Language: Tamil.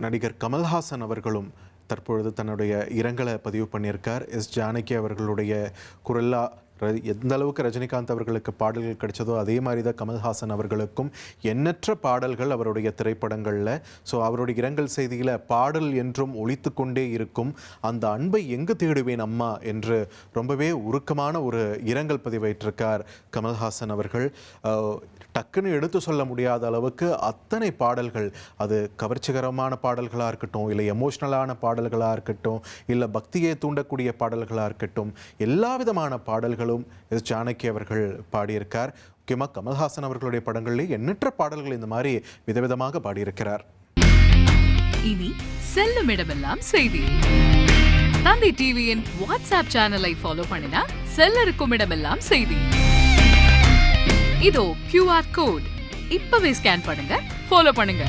நடிகர் கமல்ஹாசன் அவர்களும் தற்பொழுது தன்னுடைய இரங்கலை பதிவு பண்ணியிருக்கார். எஸ் ஜானகி அவர்களுடைய குரலா எந்த அளவுக்கு ரஜினிகாந்த் அவர்களுக்கு பாடல்கள் கிடைச்சதோ அதே மாதிரி தான் கமல்ஹாசன் அவர்களுக்கும் எண்ணற்ற பாடல்கள் அவருடைய திரைப்படங்களில். ஸோ அவருடைய இரங்கல் செய்தியில் பாடல் என்றும் ஒலித்து கொண்டே இருக்கும், அந்த அன்பை எங்கு தேடுவேன் அம்மா என்று ரொம்பவே உருக்கமான ஒரு இரங்கல் பதிவிட்டிருக்கார் கமல்ஹாசன் அவர்கள். டக்குன்னு எடுத்து சொல்ல முடியாத அளவுக்கு அத்தனை பாடல்கள், அது கவர்ச்சிகரமான பாடல்களாக இருக்கட்டும், இல்லை எமோஷ்னலான பாடல்களாக இருக்கட்டும், இல்லை பக்தியை தூண்டக்கூடிய பாடல்களாக இருக்கட்டும், எல்லா விதமான பாடல்களும் எஸ் ஜானகி அவர்கள் பாடியிருக்கார். முக்கியமாக கமல்ஹாசன் அவர்களுடைய படங்களிலே எண்ணற்ற பாடல்கள் இந்த மாதிரி விதவிதமாக பாடியிருக்கிறார். இனி செல்லும் இடமெல்லாம் செய்தி. தந்தை டிவியின் வாட்ஸ்அப் சேனலை ஃபாலோ பண்ணினா செல்ல இருக்கும் இடமெல்லாம் செய்தி. இதோ QR கோட் இப்பவே ஸ்கேன் பண்ணுங்க, ஃபாலோ பண்ணுங்க.